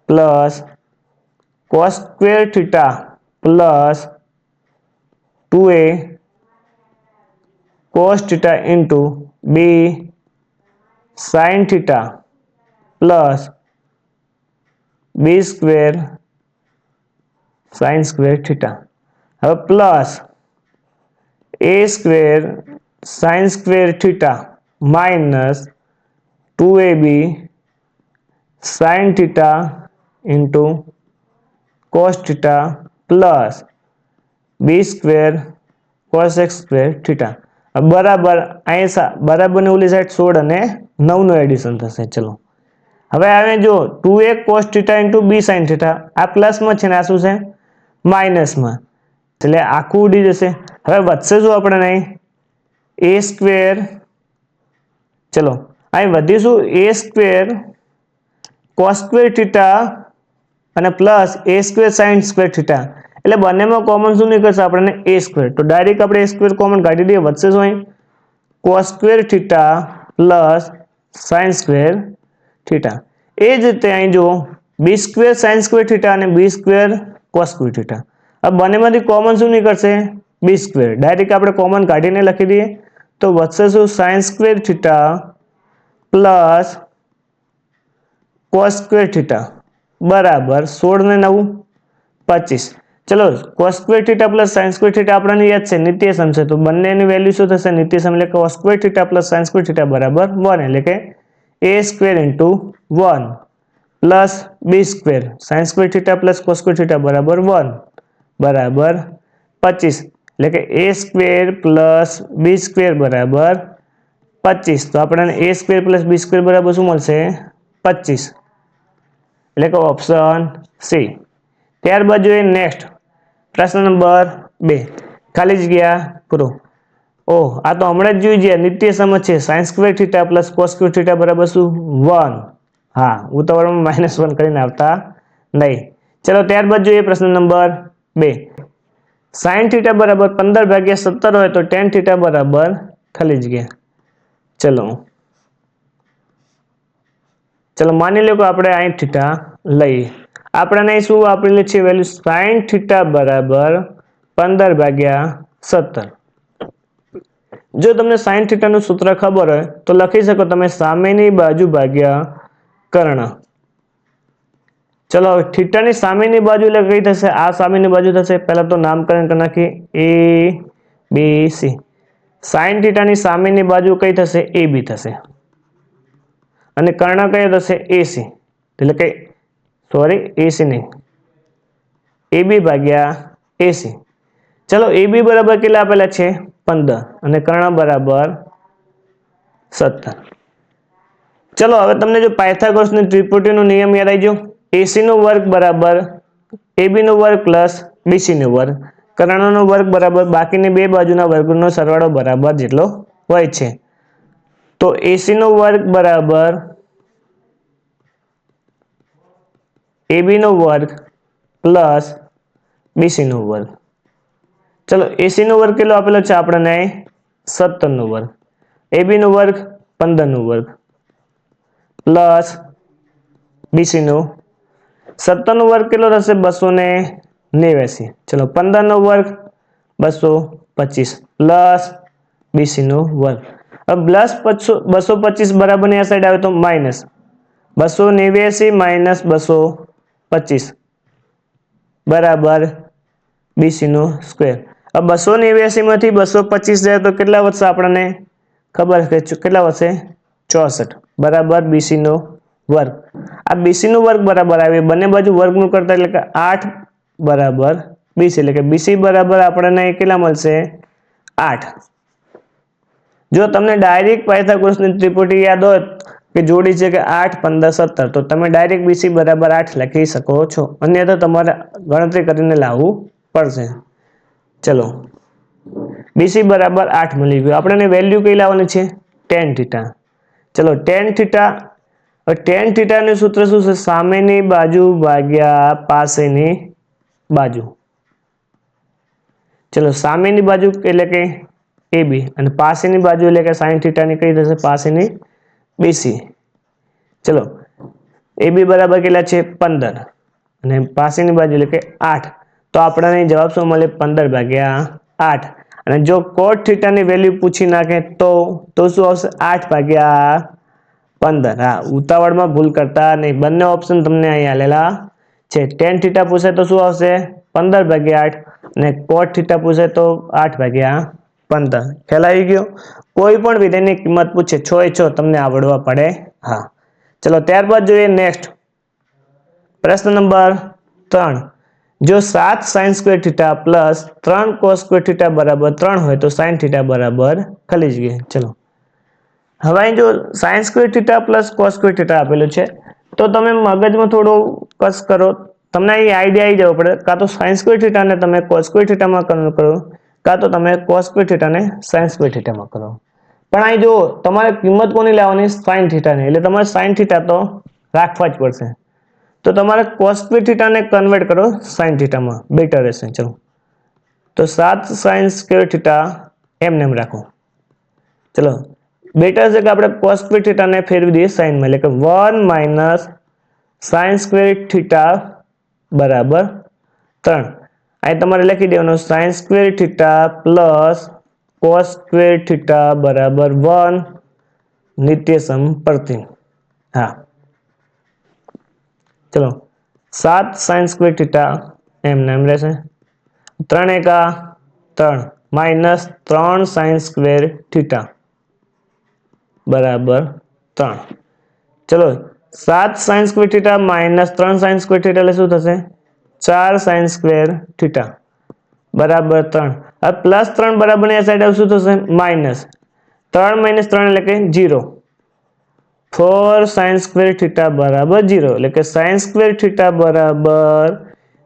plus cos square theta plus 2a cos theta into b sin theta plus b square sin square theta. હવે plus a square sin square theta minus 2ab sin theta into cos theta plus b square cos x square theta બરાબર અહીં બરાબર ને ઓલી સાઈડ 16 અને 9 નું એડિશન થશે. ચલો હવે આવે જો 2a cos theta into b sin theta આ પ્લસમાં છે ને આ શું છે? માઇનસમાં, એટલે આખું ઉડી જશે. હવે વધશે શું આપણે અહીં? a સ્ક્વેર, ચલો અહીં વધીશું a square cos square theta અને plus a square sin square theta, એટલે બંનેમાં કોમન શું નીકળશે આપણને? a square. તો ડાયરેક્ટ આપણે a સ્ક્વેર કોમન કાઢી દઈએ. વધશે શું અહીં? cos square theta plus sin square theta. એ જ રીતે અહીં જુઓ b square sin square theta અને b square cos square theta. હવે બંનેમાંથી કોમન શું નીકળશે? b square. ડાયરેક્ટ આપણે કોમન કાઢીને લખી દઈએ તો વધશે શું? sin square theta plus cos square theta બરાબર 16 ને 9 25. ચલો cos square theta plus sin square theta આપણને યાદ છે નિત્યસમ છે, તો બંનેની વેલ્યુ શું થશે? નિત્યસમ, એટલે cos square theta plus sin square theta બરાબર 1, એટલે કે a square into 1 plus b square sin square theta plus cos square theta બરાબર 1 બરાબર 25, એટલે કે a square plus b square બરાબર 25. તો આપણને a square plus b square બરાબર શું મળશે? 25, એટલે કે ઓપ્શન સી. ત્યારબાદ જોઈએ નેક્સ્ટ પ્રશ્ન નંબર 2, ખાલી જગ્યા પૂરો. ઓહ, આ તો હમણાં જ જોઈ ગયા, નિત્ય સમજ છે. sin square theta plus cos square theta બરાબર શું? 1. હા, ઉતાવળમાં -1 કરીને આવતા નહીં. ચલો ત્યારબાદ જોઈએ પ્રશ્ન નંબર 2. sin થીટા બરાબર 15/17 હોય તો tan થીટા બરાબર ખાલી જગ્યા. ચલો માની લો કે આપણે અહીં થીટા લઈએ. આપણને શું આપેલી છે વેલ્યુ? sin થીટા બરાબર 15/17. જો તમને sin થીટા નું સૂત્ર ખબર હોય તો લખી શકો તમે સામેની બાજુ ભાગ્યા કર્ણ. ચલો થીટાની સામેની બાજુ એટલે કઈ થશે? આ સામેની બાજુ થશે. પહેલા તો નામકરણ કરી નાખીએ a b c. sin થીટાની સામેની બાજુ કઈ થશે? ab થશે. અને કર્ણ કયો થશે? ac. એટલે કે સોરી ac નહીં, ab ભાગ્યા ac. ચલો ab બરાબર કેટલા આપેલા છે? 15 અને કર્ણ બરાબર 17. ચલો હવે તમને જો પાયથાગોરસની ત્રિપુટીનો નિયમ યાદ આવી ગયો. ac નો વર્ગ બરાબર ab નો વર્ગ પ્લસ bc નો વર્ગ, કર્ણનો વર્ગ બરાબર બાકીની બે બાજુના વર્ગનો સરવાળો બરાબર જેટલો હોય છે. તો ac નો વર્ગ બરાબર ab નો વર્ગ પ્લસ bc નો વર્ગ. ચલો ac નો વર્ગ કેટલો આપેલો છે આપણને? 17 નો વર્ગ. ab નો વર્ગ 15 નો વર્ગ પ્લસ bc નો 17 નો વર્ગ કેટલો થશે? 289. ચલો 15 નો વર્ગ 225 પ્લસ bc નો વર્ગ. अब प्लस 225 बराबर ने आ साइड आवे तो माइनस 289 माइनस 225 बराबर बीसी नो स्क्वेर. अब 289 માંથી 225 જાય તો કેટલા વધશે? આપણને ખબર છે કેટલા વધશે? 64 બરાબર બીસી નો વર્ગ. આ બીસી નો વર્ગ બરાબર આવે બંને બાજુ વર્ગમૂળ કરતા એટલે કે 8 બરાબર બીસી, એટલે કે બીસી બરાબર આપણને કેટલા મળશે? 8. જો તમને ડાયરેક્ટ પાયથાગોરસની ત્રિપુટી યાદ હોય કે જોડી છે કે 8 15 17 તો તમે ડાયરેક્ટ બીસી બરાબર 8 લખી શકો છો, અન્યથા તમારે ગણતરી કરીને લાવવું પડશે. ચલો બીસી બરાબર 8 મળી ગયું. આપણે વેલ્યુ કઈ લાવવાની છે? tan theta. ચલો tan થીટા, tan થીટા નું સૂત્ર શું છે? સામેની બાજુ ભાગ્યા પાસેની બાજુ. ચલો સામેની બાજુ એટલે કે AB અને પાસેની બાજુ એટલે કે sin θ ની કઈ થશે પાસેની BC. ચલો AB બરાબર કેટલા છે 15 અને પાસેની બાજુ એટલે કે 8 તો આપણને જવાબ શું મળે 15/8 અને જો cot θ ની વેલ્યુ પૂછી નાખે તો શું આવશે 8/15. હા ઉતાવળમાં ભૂલ કરતા નહીં બંને ઓપ્શન તમને અહીં આલેલા છે. tan θ પૂછે તો શું આવશે 15/8 અને cot θ પૂછે તો 8/15. ખ્યાલ આવી ગયો કોઈ પણ વિધેયની કિંમત પૂછે 6 એ 6 તમને આવડવા પડે. હા ચલો ત્યારબાદ જોઈએ નેક્સ્ટ પ્રશ્ન નંબર 3 જો 7 sin square theta plus 3 cos square theta બરાબર 3 હોય તો sin theta બરાબર ખાલી જગ્યા. ચલો હવે અહીં જો sin square theta plus cos square theta આપેલું છે તો તમે મગજમાં થોડો કસ કરો તમને અહીં આઈડિયા આવી જવો પડે કાં તો sin square theta ને તમે cos square theta માં કન્વર્ટ કરો કાં તો તમે cos square theta ને sin square theta માં કરો. પણ અહીં જો તમારે કિંમત કોની લેવાની sin theta ની એટલે તમારે sin theta તો રાખવા જ પડશે. તો તમારે cos square theta ને કન્વર્ટ કરો sin theta માં બેટર રહેશે. ચલો તો 7 sin square theta એમને એમ રાખો. ચલો બેટર છે કે આપણે cos square theta ને ફેરવી દઈએ sin માં એટલે કે 1 minus sin square theta બરાબર 3. અહીં તમારે લખી દેવાનું sin square theta plus cos square theta બરાબર 1 નિત્યસમ પ્રતિ. હા ચલો 7 sin square theta એમને એમ રહેશે 3 એકા 3 minus 3 sin square theta બરાબર 3. ચલો 7 sin square theta minus 3 sin square theta એટલે શું થશે 4 sin square theta બરાબર 3. હવે પ્લસ 3 બરાબર ની સાઈડ શું થશે માઇનસ 3 minus 3 એટલે કે 0. 4 sin square theta બરાબર 0 એટલે કે sin square theta બરાબર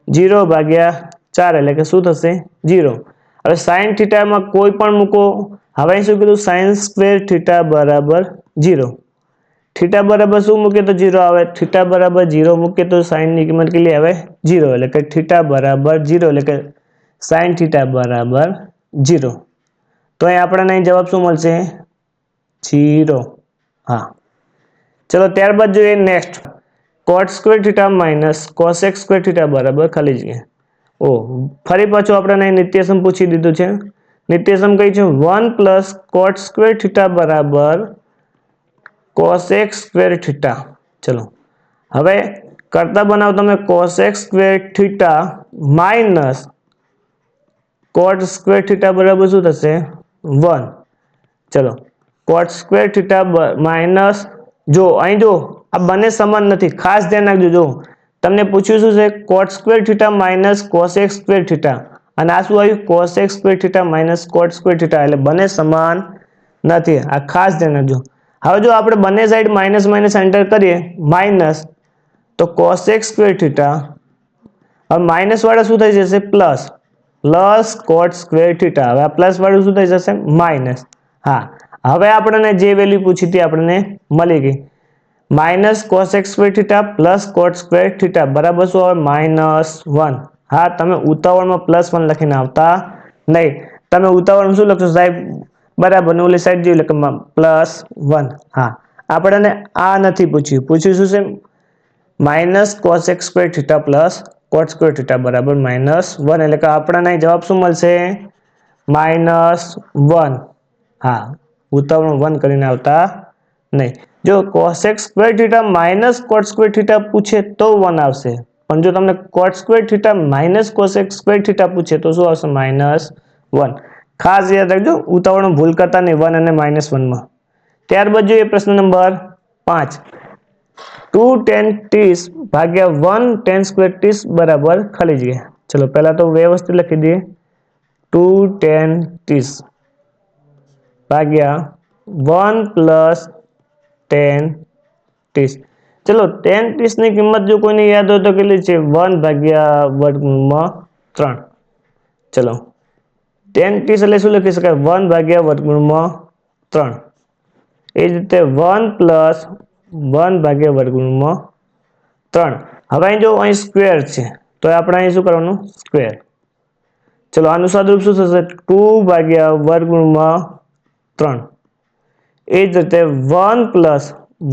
0/4 એટલે કે શું થશે 0. હવે sin theta માં કોઈ પણ મૂકો હવે શું કીધું sin square theta બરાબર 0. થીટા બરાબર શું મૂકીએ તો 0 આવે થીટા બરાબર 0 મૂકીએ તો sin ની કિંમત કેટલી આવે 0 એટલે કે થીટા બરાબર 0 એટલે કે sin theta બરાબર 0. તો અહીં આપણને જવાબ શું મળશે 0. હા ચલો ત્યારબાદ જોઈએ next cot square theta minus cosec square theta બરાબર ખાલી જગ્યા. ઓ ફરી પાછું આપણને નિત્યસમ પૂછી દીધું છે. નિત્યસમ કઈ છે 1 plus cot square theta બરાબર cosec square theta. ચલો હવે કરતા બનાવો તમે cosec square theta minus cot square theta બરાબર શું થશે 1. ચલો cot square theta minus જો અહીં જો આ બંને સમાન નથી ખાસ ધ્યાન રાખજો. જો તમને પૂછ્યું શું છે cot square theta minus cosec square theta અને આ શું આવ્યું cosec square theta minus cot square theta એટલે બંને સમાન નથી. આ ખાસ ધ્યાન રાખજો. હવે જો આપણે બંને સાઈડ માઇનસ માઇનસ એન્ટર કરીએ માઇનસ તો cosec square theta હવે માઇનસ વાળા શું થઈ જશે પ્લસ cot square theta હવે આ પ્લસ વાળું શું થઈ જશે માઇનસ. હા હવે આપણને જે વેલ્યુ પૂછી હતી આપણને મળી ગઈ minus cosec square theta plus cot square theta બરાબર શું આવે -1. હા તમે ઉતાવળમાં +1 લખીને આવતા નહીં. તમે ઉતાવળમાં શું લખશો સાહેબ બરાબર ને ઓલી સાઈડ જેવી લખો +1. હા આપણને આ નથી પૂછ્યું શું છે minus cosec square theta plus cot square theta બરાબર -1 એટલે કે આપણને જવાબ શું મળશે -1. હા ઉતાવળમાં 1 કરીને આવતા નહીં. જો cosec square theta minus cot square theta પૂછે તો 1 આવશે પણ જો તમને cot square theta minus cosec square theta પૂછે તો શું આવશે -1. ખાસ યાદ રાખજો ઉતાવળમાં ભૂલ કરતા નહીં 1 અને -1 માં. ત્યારબાદ જોઈએ પ્રશ્ન નંબર 5 2 tan 30 ભાગ્યા 1 tan square 30 બરાબર ખાલી જગ્યા. ચલો પહેલા તો વ્યવસ્થિત લખી દઈએ 2 tan 30 ભાગ્યા 1 plus tan 30. ચલો tan 30 ની કિંમત જો કોઈને યાદ હોય તો કેટલી છે 1/3. ચલો tan 30 એટલે શું લખી શકાય 1/3. એ જ રીતે 1 plus 1/3. હવે અહીં જો અહીં સ્ક્વેર છે તો આપણે અહીં શું કરવાનું સ્ક્વેર. ચલો આનું સાદુરૂપ શું થશે? 2 ભાગ્યા વર્ગમૂળમાં 3. એ જ રીતે 1 પ્લસ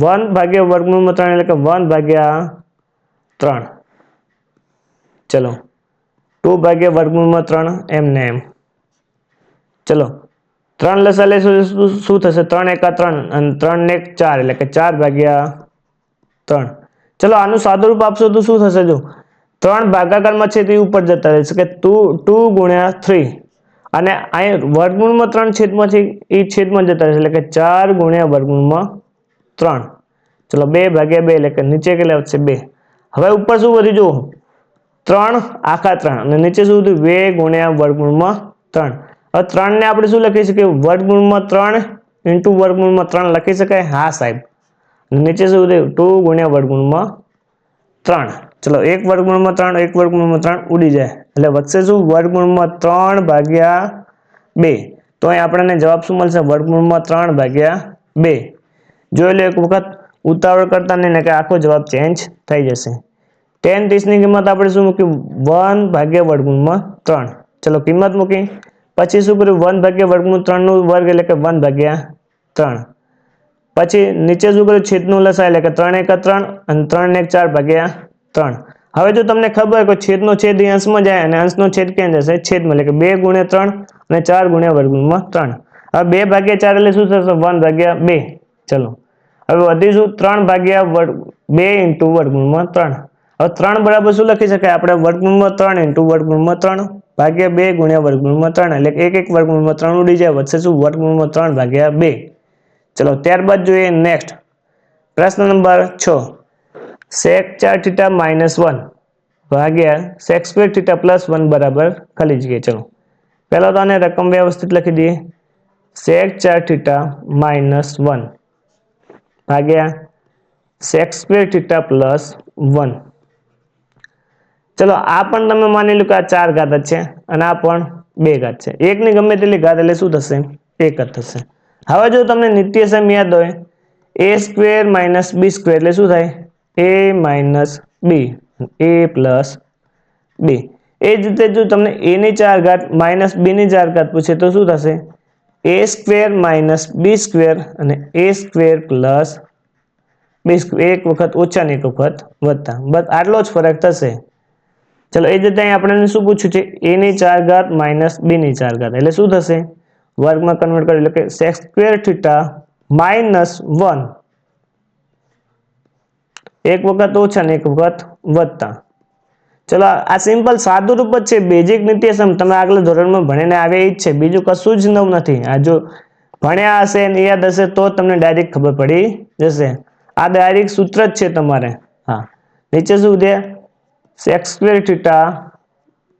1 ભાગ્યા વર્ગમૂળમાં 3 એટલે કે 1 ભાગ્યા 3. ચલો 2 ભાગ્યા વર્ગમૂળમાં 3 એમને એમ. ચલો 3 લસા લેશું શું થશે? 3 એકા 3 અને 3 ને 1 4 એટલે કે 4 ભાગ્યા 3. ચલો આનું સાદુરૂપ આપશો તો શું થશે? જો 3 ભાગાકારમાં છે તે ઉપર જતા રહેશે કે 2 ગુણ્યા 3 અને અહીં વર્ગમૂળમાં 3 છેદમાં છે એ છેદમાં જતા રહેશે એટલે કે 4 ગુણ્યા વર્ગમૂળમાં 3. ચલો 2 ભાગ્યા 2 એટલે કે નીચે કેટલા વધશે? 2. હવે ઉપર શું વધ્યું? જો 3 આખા 3 અને નીચે શું વધ્યું? 2 ગુણ્યા વર્ગમૂળમાં 3. હવે 3 ને આપણે શું લખી શકીએ? વર્ગમૂળમાં 3 ઇન્ટુ વર્ગમૂળમાં 3 લખી શકાય? હા સાહેબ. નીચે શું વધ્યું? 2 ગુણ્યા વર્ગમૂળમાં 3. ચલો 1 વર્ગમૂળમાં 3 1 વર્ગમૂળમાં 3 ઉડી જાય એટલે વધશે શું? વર્ગમૂળમાં 3 ભાગ્યા 2. તો અહીં આપણને જવાબ શું મળશે? વર્ગમૂળમાં 3 ભાગ્યા 2. જોઈ લો એક વખત, ઉતાવળ કરતા નહીં ને કે આખો જવાબ ચેન્જ થઈ જશે. tan 30 ની કિંમત આપણે શું મૂકી? 1 ભાગ્યા વર્ગમૂળમાં 3. ચલો કિંમત મૂકી, પછી શું કર્યું? 1 ભાગ્યા વર્ગમૂળ 3 નું વર્ગ એટલે કે 1 ભાગ્યા 3. પછી નીચે શું કર્યું? છેદનું લસાઅ એટલે કે 3 એકા 3 અને 3 ને 1 4 ભાગ્યા 3. હવે જો તમને ખબર કે છેદનો છેદ અંશમાં જાય અને અંશનો છેદ ક્યાં જશે? છેદમાં, એટલે કે 2 ગુણ્યા 3 અને 4 ગુણ્યા વર્ગમૂળમાં 3. હવે 2 ભાગ્યા 4 એટલે શું થશે? 1 ભાગ્યા 2. ચલો હવે વધીશું 3 ભાગ્યા 2 ઇન્ટુ વર્ગમૂળમાં 3. હવે 3 બરાબર શું લખી શકાય આપણે? વર્ગમૂળમાં 3 ઇન્ટુ વર્ગમૂળમાં 3 ભાગ્યા 2 ગુણ્યા વર્ગમૂળમાં 3 એટલે એક વર્ગમૂળમાં 3 ઉડી જાય, વધશે શું? વર્ગમૂળમાં 3 ભાગ્યા 2. ચલો ત્યારબાદ જોઈએ નેક્સ્ટ પ્રશ્ન નંબર 6. sec 4 થીટા માઇનસ 1 ભાગ્યા sec સ્ક્વેર થીટા પ્લસ 1 બરાબર ખાલી જગ્યા. ચલો પહેલા તો આને રકમ વ્યવસ્થિત લખી દઈએ. sec 4 થીટા માઇનસ 1 ભાગ્યા sec સ્ક્વેર થીટા પ્લસ 1. ચલો આ પણ તમે માની લો કે આ 4 ઘાત જ છે અને આ પણ 2 ઘાત છે. એકની ગમે તેટલી ઘાત એટલે શું થશે? 1 જ થશે. હવે જો તમને નિત્યસમ યાદ હોય, a square minus b square એટલે શું થાય? a minus b, a plus b. એ જ રીતે જો તમને a ની 4 ઘાત માઇનસ b ની 4 ઘાત પૂછે તો શું થશે? a square minus b square અને a square plus b square. એક વખત ઓછા ને એક વખત વધતા, બસ આટલો જ ફરક થશે. ચલો એ જ રીતે અહીં આપણને શું પૂછ્યું છે? a ની 4 ઘાત માઇનસ b ની 4 ઘાત એટલે શું થશે? વર્ગમાં કન્વર્ટ કરી એટલે કે sec સ્ક્વેર થીટા માઇનસ 1. એક વખત ઓછા ને એક વખત વધતા. ચલો આ સિમ્પલ સાદું રૂપ જ છે, બેઝિક નિત્યસમ તમે આગલા ધોરણમાં ભણીને આવ્યા એ જ છે, બીજું કશું જ નવું નથી. આ જો ભણ્યા હશે ને યાદ હશે તો તમને ડાયરેક્ટ ખબર પડી જશે. આ ડાયરેક્ટ સૂત્ર જ છે તમારે. હા, નીચે શું દે? sec square theta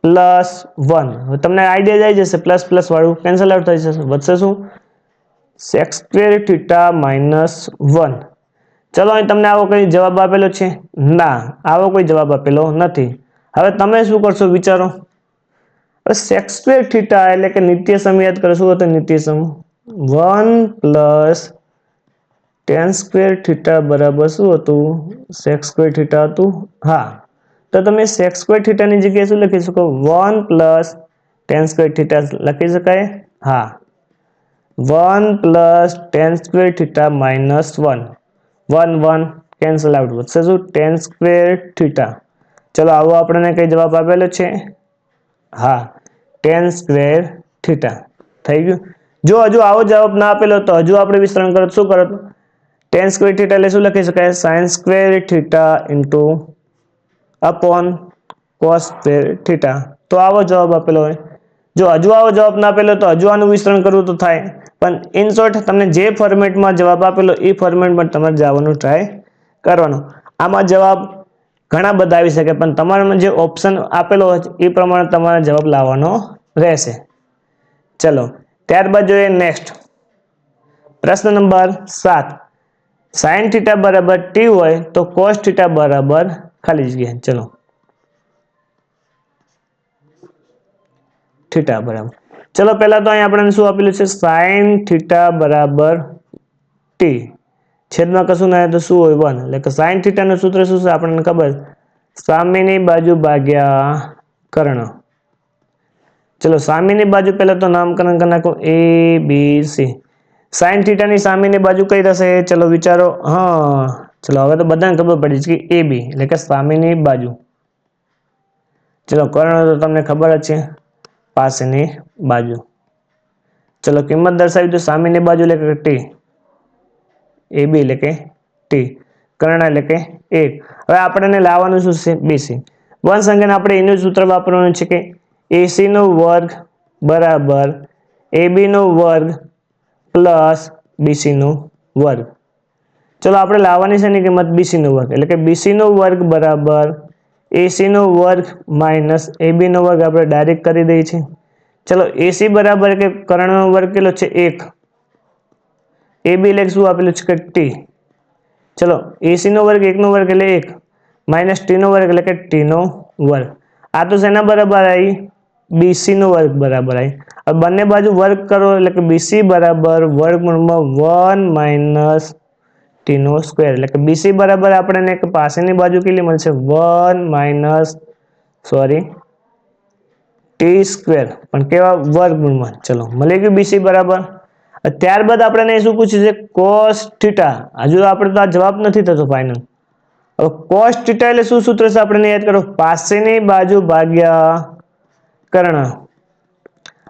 plus 1. તમને આઈડિયા આવી જશે, પ્લસ પ્લસ વાળું કેન્સલ આઉટ થઈ જશે, વધશે શું? sec square theta minus 1. ચલો અહીં તમને આવો કઈ જવાબ આપેલો છે? ના, આવો કોઈ જવાબ આપેલો નથી. હવે તમે શું કરશો વિચારો. sec સ્ક્વેર થીટા એટલે કે નિત્યસમ યાદ કરો. શું હતું નિત્યસમ? 1 પ્લસ tan સ્ક્વેર થીટા બરાબર શું હતું? sec સ્ક્વેર થીટા હતું. હા, તો તમે sec સ્ક્વેર થીટાની જગ્યાએ શું લખી શકો? 1 પ્લસ tan સ્ક્વેર થીટા લખી શકાય? હા, 1 plus tan square theta minus 1. 1 1 cancel out, વધશે શું? tan square theta. ચલો આવો આપણને કઈ જવાબ આપેલો છે? હા, tan સ્ક્વેર થીટા થઈ ગયું. જો હજુ આવો જવાબ ના આપેલો તો હજુ આપણે વિસ્તરણ કરત શું કરત? tan સ્ક્વેર થીટા એટલે શું લખી શકાય? sin square theta into upon cos square theta. તો આવો જવાબ આપેલો હોય. જો હજુ આવો જવાબ ના આપેલો તો હજુ આનું વિસ્તરણ કરવું તો થાય, પણ ઇન શોર્ટ તમને જે ફોર્મેટમાં જવાબ આપેલો એ ફોર્મેટમાં તમારે જવાનું ટ્રાય કરવાનો. આમાં જવાબ ઘણા બધા આવી શકે, પણ તમારામાં જે ઓપ્શન આપેલો હોય એ પ્રમાણે તમારે જવાબ લાવવાનો રહેશે. ચલો ત્યારબાદ જોઈએ નેક્સ્ટ પ્રશ્ન નંબર 7. sin થીટા બરાબર t હોય તો cos થીટા બરાબર ખાલી જગ્યા. ચલો થીટા બરાબર, ચલો પહેલા તો અહીં આપણને શું આપેલું છે? sin થીટા બરાબર t, છેદમાં કશું ના તો શું હોય? 1. એટલે કે sin થીટા નું સૂત્ર શું છે આપણને ખબર? સામેની બાજુ ભાગ્યા કર્ણ. चलो सामेनी बाजू पहला तो नामकरण कर नाखो A B C. Sine theta ની સામેની બાજુ કઈ થશે? ચલો વિચારો। હા ચલો હવે તો બધાને ખબર પડી છે કે એ બી એટલે કે સામેની બાજુ। ચલો કર્ણ તો તમને ખબર જ છે, પાસેની બાજુ। ચલો કિંમત દર્શાવી દો। સામેની બાજુ એટલે કે ટી, એ બી એટલે કે ટી, કર્ણ એટલે કે 1। હવે આપણે લાવવાનું શું છે? બીસી। વન સંખ્યાને આપણે એનું સૂત્ર વાપરવાનું છે કે એસી નો વર્ગ બરાબર એબી નો વર્ગ પ્લસ બીસી નો વર્ગ। ચલો આપણે લાવવાની છે એની કિંમત બીસી નો વર્ગ એટલે કે બીસી નો વર્ગ બરાબર એસી નો વર્ગ માઇનસ એબી નો વર્ગ આપણે ડાયરેક્ટ કરી દઈએ છીએ। ચલો એસી બરાબર કે કર્ણનો વર્ગ કેટલો છે? 1। એબી એટલે શું આપેલું છે કે ટી। ચલો એસી નો વર્ગ 1 નો વર્ગ એટલે 1 માઇનસ ટી નો વર્ગ એટલે કે ટી નો વર્ગ। આ તો શેના બરાબર આવી? બીસી નો વર્ગ બરાબર આવી। હવે બંને બાજુ વર્ગ કરો એટલે કે બીસી બરાબર વર્ગમૂળમાં 1 માઇનસ ટી નો સ્ક્વેર એટલે કે બીસી બરાબર આપણને એક પાસેની બાજુ કેટલી મળશે? 1 માઇનસ ટી સ્ક્વેર પણ કેવા? વર્ગમૂળમાં। ચલો મળી ગયું બીસી બરાબર। ત્યારબાદ આપણને શું પૂછ્યું છે? Cos theta. હજુ આપણે તો આ જવાબ નથી થતો ફાઇનલ। હવે કોસ થીટા એટલે શું સૂત્ર છે આપણને યાદ કરો? પાસેની બાજુ ભાગ્યા કર્ણ।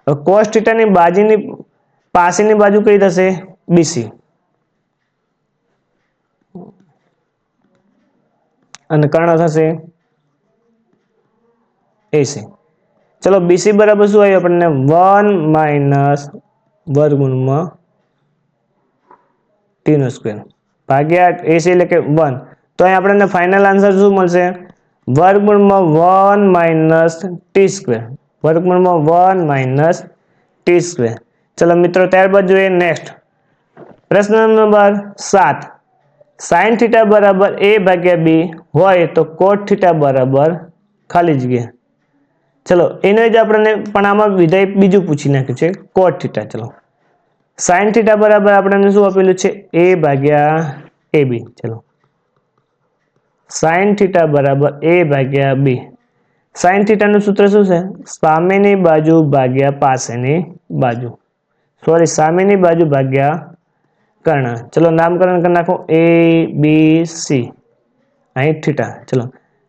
હવે કોસ થીટાની બાજુની પાસેની બાજુ કઈ થશે? બીસી અને કર્ણ થશે એસી। ચલો બીસી બરાબર શું આવ્યું આપણને? 1 માઇનસ વર્ગમૂળમાં ટી નો સ્ક્વેર ભાગ્યા એસી એટલે કે 1। તો અહીં આપણને ફાઇનલ આન્સર શું મળશે? વર્ગમૂળમાં 1 માઇનસ ટી સ્ક્વેર, વર્ગમૂળમાં 1 માઇનસ ટી સ્ક્વેર। ચલો મિત્રો ત્યારબાદ જોઈએ નેક્સ્ટ પ્રશ્ન નંબર 7। સાइन थीटा बराबर ए भाग्या बी હોય તો કોટ થીટા બરાબર ખાલી જગ્યા। ચલો એને જ આપણને પણ આમાં વિધેય બીજું પૂછી નાખ્યું છે કોટ થીટા। ચલો સાइन थीटा બરાબર આપણને શું આપેલું છે? a ભાગ્યા ab। ચલો साइन थीटा बराबर a Bhagya b। Sine theta નું સૂત્ર શું છે? સામેની બાજુ ભાગ્યા પાસેની બાજુ, સોરી સામેની બાજુ ભાગ્યા કર્ણ। ચલો નામકરણ કરી નાખો a b c અહીં થીટા। ચલો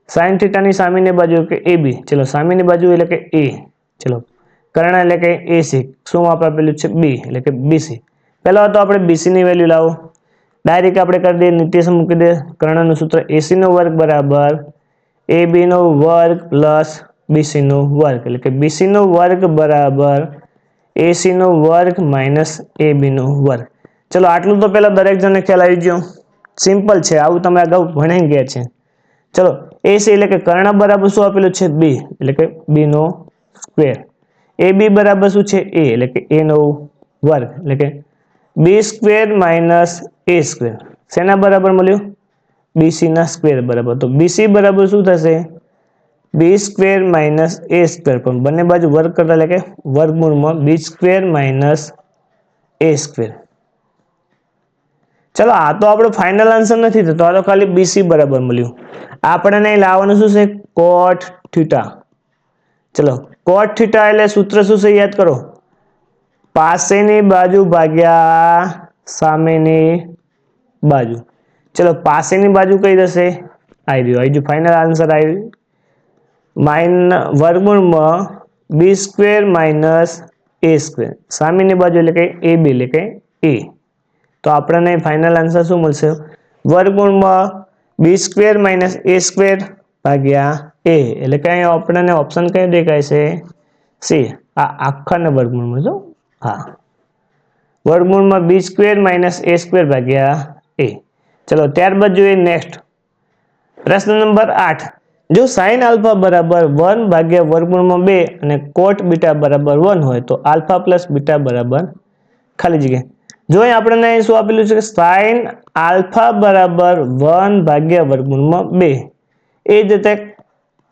સાइन थीटा ની સામેની બાજુ કે ab। ચલો સામેની બાજુ એટલે કે a। ચલો કર્ણ એટલે કે ac। શું આપણે આપેલું છે? b એટલે કે bc। પહેલા તો આપણે bc ની વેલ્યુ લાવો। ડાયરેક્ટ આપણે કરી દઈએ નિત્યસમ મૂકી દે। કર્ણનું સૂત્ર ac નો વર્ગ બરાબર ab નો વર્ગ પ્લસ bc નો વર્ગ એટલે કે bc નો વર્ગ બરાબર ac નો વર્ગ માઇનસ ab નો વર્ગ। ચલો આટલું તો પહેલા દરેક જણને ખ્યાલ આવી ગયો। સિમ્પલ છે, આવું તમે અગાઉ ભણી ગયા છે। ચલો ac એટલે કે કર્ણ બરાબર શું આપેલું છે? b એટલે કે b નો સ્ક્વેર। ab બરાબર શું છે? a એટલે કે a નો વર્ગ એટલે કે b square minus a square. શેના બરાબર મળ્યું? bc ના સ્ક્વેર બરાબર। તો bc બરાબર શું થશે? b square minus a square પણ બંને બાજુ વર્ગ કરતા એટલે કે વર્ગમૂળમાં b square minus a square. ચલો આ તો આપણો ફાઇનલ આન્સર નથી થતો, આ તો ખાલી બીસી બરાબર મળ્યું। આપણને અહીં લાવવાનું શું છે? કોટ થીટા। ચલો કોટ થીટા એટલે સૂત્ર શું છે? યાદ કરો, પાસેની બાજુ ભાગ્યા સામેની બાજુ। ચલો પાસેની બાજુ કઈ થશે? આવી ગયું ફાઇનલ આન્સર આવી વર્ગમૂળમાં બી સ્ક્વેર માઇનસ એ સ્ક્વેર। સામેની બાજુ એટલે કે એ બી એટલે કે એ। તો આપણને ફાઇનલ આન્સર શું મળશે? વર્ગમૂળમાં બી સ્ક્વેર માઇનસ એ સ્ક્વેર ભાગ્યા એ એટલે કે અહીં આપણને ઓપ્શન કયો દેખાય છે? સી। આ આખાના વર્ગમૂળમાં જો, હા વર્ગમૂળમાં બી સ્ક્વેર માઇનસ એ સ્ક્વેર ભાગ્યા એ। ચલો ત્યારબાદ જોઈએ નેક્સ્ટ પ્રશ્ન નંબર 8। જો સાइन આલ્ફા બરાબર 1 ભાગ્યા વર્ગમૂળમાં 2 અને કોટ બીટા બરાબર 1 હોય તો આલ્ફા પ્લસ બીટા બરાબર ખાલી જગ્યા। જો અહીં આપણને શું આપેલું છે? સાइन આલ્ફા બરાબર 1 ભાગ્યા વર્ગમૂળમાં 2 એ જ રીતે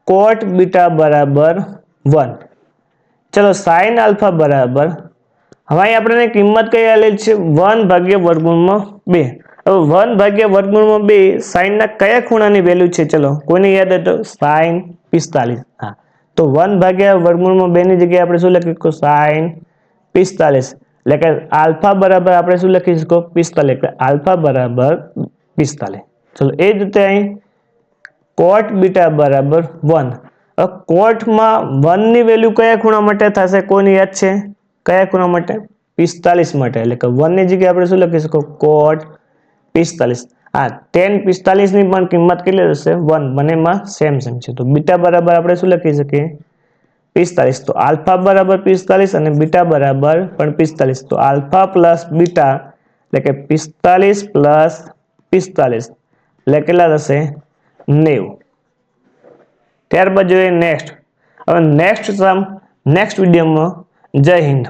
કોટ બીટા બરાબર 1। ચલો સાइन આલ્ફા બરાબર, હવે અહીં આપણને કિંમત કઈ આલેલ છે? 1 ભાગ્યા વર્ગમૂળમાં 2। હવે 1 ભાગ્યા વર્ગમૂળમાં 2 સાઇનના કયા ખૂણાની વેલ્યુ છે? ચલો કોઈને યાદ હોય તો સાइन 45। હા તો 1 ભાગ્યા વર્ગમૂળમાં 2 ની જગ્યાએ આપણે શું લખી શકીશું sin 45 એટલે કે આલ્ફા બરાબર આપણે શું લખી શકો 45 એટલે આલ્ફા બરાબર 45. ચલો એ જ રીતે અહીં cot બીટા બરાબર 1. હવે કોટમાં 1 ની વેલ્યુ કયા ખૂણા માટે થશે કોની યાદ છે કયા ખૂણા માટે 45 માટે એટલે કે 1 ની જગ્યાએ આપણે શું લખી શકો cot 45. હા tan 45 ની પણ કિંમત કેટલી હશે 1 બંનેમાં સેમ છે તો બીટા બરાબર આપણે શું લખી શકીએ 45. તો આલ્ફા બરાબર 45 અને બીટા બરાબર પણ 45. તો આલ્ફા પ્લસ બીટા એટલે કે 45 પ્લસ 45 એટલે કેટલા થશે 90. ત્યારબાદ જોઈએ નેક્સ્ટ. હવે નેક્સ્ટ સમ નેક્સ્ટ વિડીયોમાં. જય હિન્દ.